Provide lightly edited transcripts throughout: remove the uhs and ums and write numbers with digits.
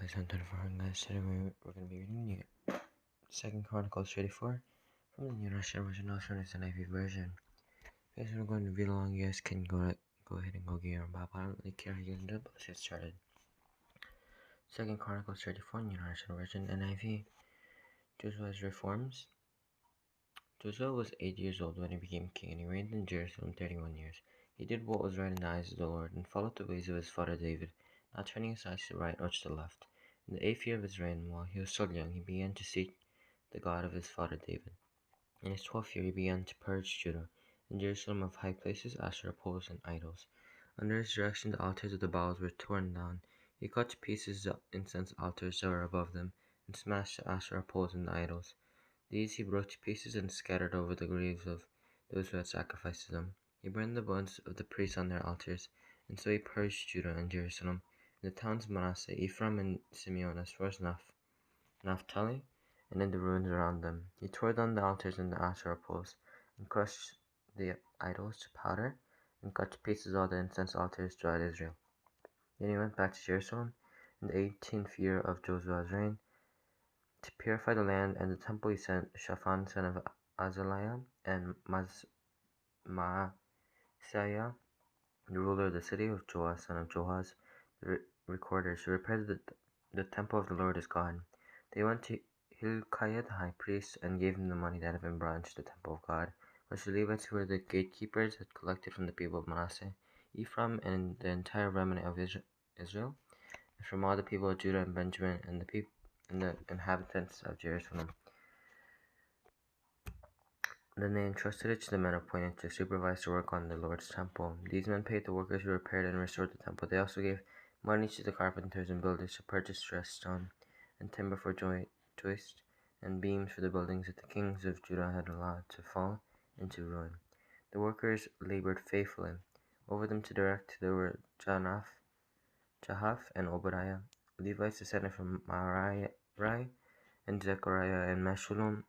Episode 24, guys. Today we're going to be reading Second Chronicles 34 from the New Russian version, also known as the NIV version. Guys, we're going to read along. You guys can go ahead and go get your Bible. I don't really care how you can do it, but let's get started. Second Chronicles 34, New Russian version, NIV. Josiah's reforms. Josiah was 8 years old when he became king, and he reigned in Jerusalem 31 years. He did what was right in the eyes of the Lord, and followed the ways of his father David, not turning aside to the right or to the left. In the 8th year of his reign, while he was still young, he began to seek the God of his father David. In his 12th year, he began to purge Judah and Jerusalem of high places, Asherah poles, and idols. Under his direction, the altars of the Baals were torn down. He cut to pieces the incense altars that were above them, and smashed the Asherah poles and the idols. These he broke to pieces and scattered over the graves of those who had sacrificed to them. He burned the bones of the priests on their altars, and so he purged Judah and Jerusalem, in the towns of Manasseh, Ephraim, and Simeon, as far as Naphtali, and in the ruins around them. He tore down the altars and the Asherah poles, and crushed the idols to powder, and cut to pieces all the incense altars throughout Israel. Then he went back to Jerusalem in the 18th year of Josiah's reign. To purify the land and the temple, he sent Shaphan son of Azaliah and Maaseiah, the ruler of the city, of Joah son of Joahaz, the recorders, to repair the temple of the Lord his God. They went to Hilkiah the high priest and gave him the money that had been brought into the temple of God, which the Levites, who were the gatekeepers, had collected from the people of Manasseh, Ephraim, and the entire remnant of Israel, and from all the people of Judah and Benjamin, and the inhabitants of Jerusalem. Then they entrusted it to the men appointed to supervise the work on the Lord's temple. These men paid the workers who repaired and restored the temple. They also gave money to the carpenters and builders to purchase dressed stone and timber for joists and beams for the buildings that the kings of Judah had allowed to fall into ruin. The workers labored faithfully. Over them to direct there were Jahath, and Obadiah, Levites descended from Merari, and Zechariah, and Meshullam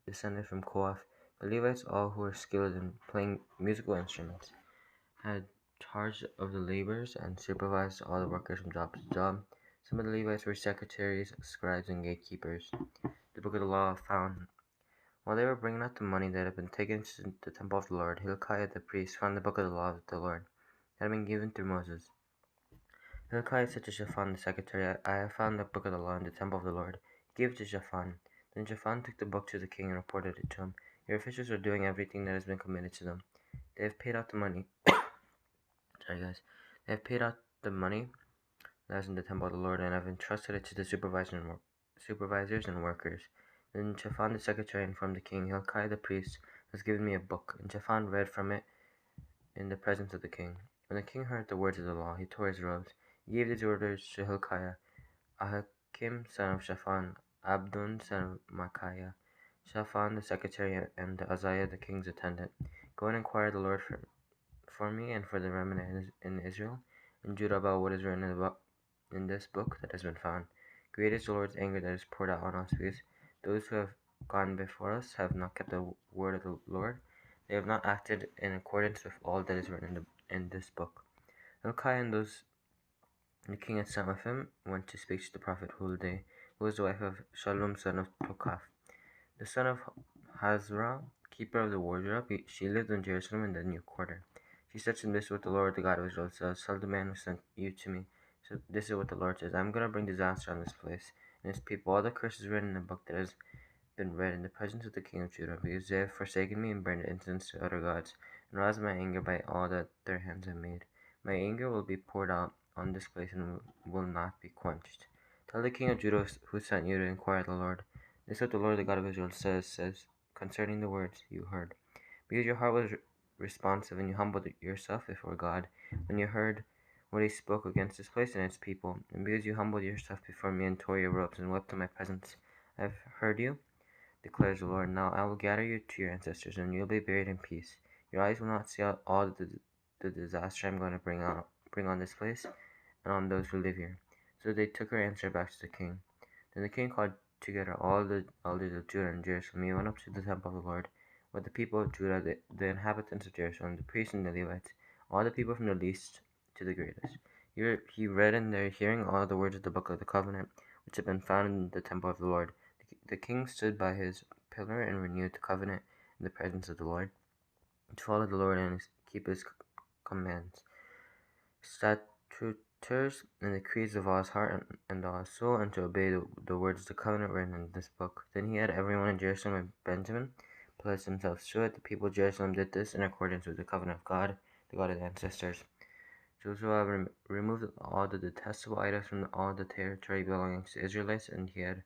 descended from Kohath. The Levites, all who were skilled in playing musical instruments, had charge of the laborers and supervised all the workers from job to job. Some of the Levites were secretaries, scribes, and gatekeepers. The book of the law found. While they were bringing out the money that had been taken to the temple of the Lord, Hilkiah the priest found the book of the law of the Lord that had been given through Moses. Hilkiah said to Shaphan the secretary, I have found the book of the law in the temple of the Lord. He gave it to Shaphan. Then Shaphan took the book to the king and reported it to him. Your officials are doing everything that has been committed to them. They have paid out the money. They have paid out the money that is in the temple of the Lord, and have entrusted it to the supervisors and workers. Then Shaphan the secretary informed the king, Hilkiah the priest has given me a book, and Shaphan read from it in the presence of the king. When the king heard the words of the law, he tore his robes. He gave these orders to Hilkiah, Ahikam son of Shaphan, Abdon son of Micaiah, Shaphan the secretary, and Uzziah the king's attendant. Go and inquire the Lord for me and for the remnant in Israel and Judah about what is written in this book that has been found. Great is the Lord's anger that is poured out on us, because those who have gone before us have not kept the word of the Lord. They have not acted in accordance with all that is written in this book. Hilkiah and those the king had sent with him went to speak to the prophet Huldah, who was the wife of Shallum son of Tokath, the son of Hazra, keeper of the wardrobe. She lived in Jerusalem in the new quarter. She said to him, This is what the Lord, the God of Israel, says. Tell the man who sent you to me. So this is what the Lord says. I am going to bring disaster on this place and its people. All the curses written in the book that has been read in the presence of the king of Judah, because they have forsaken me and burned incense to other gods, and roused my anger by all that their hands have made. My anger will be poured out on this place and will not be quenched. Tell the king of Judah who sent you to inquire of the Lord. This is what the Lord, the God of Israel, says concerning the words you heard. Because your heart was responsive and you humbled yourself before God when you heard what he spoke against this place and its people, and because you humbled yourself before me and tore your robes and wept in my presence, I have heard you, declares the Lord. Now I will gather you to your ancestors, and you will be buried in peace. Your eyes will not see all the disaster I am going to bring on this place and on those who live here. So they took her answer back to the king. Then the king called together all the elders of Judah and Jerusalem. He went up to the temple of the Lord with the people of Judah, the inhabitants of Jerusalem, the priests and the Levites, all the people from the least to the greatest. He read in their hearing all the words of the book of the covenant, which had been found in the temple of the Lord. The king stood by his pillar and renewed the covenant in the presence of the Lord, to follow the Lord and keep his commands, statutes, and decrees of all his heart and all his soul, and to obey the words of the covenant written in this book. Then he had everyone in Jerusalem and Benjamin pledge themselves to it. The people of Jerusalem did this in accordance with the covenant of God, the God of their ancestors. Joshua removed all the detestable idols from all the territory belonging to Israelites, and he had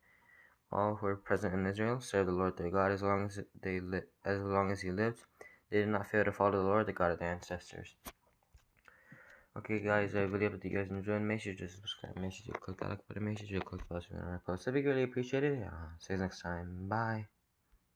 all who were present in Israel serve the Lord their God as long as he lived. They did not fail to follow the Lord, the God of their ancestors. Okay, guys, I really hope that you guys enjoyed. Make sure to subscribe. Make sure to click that like button. Make sure to click the bell so you don't post. That'd be greatly appreciated. See you next time. Bye.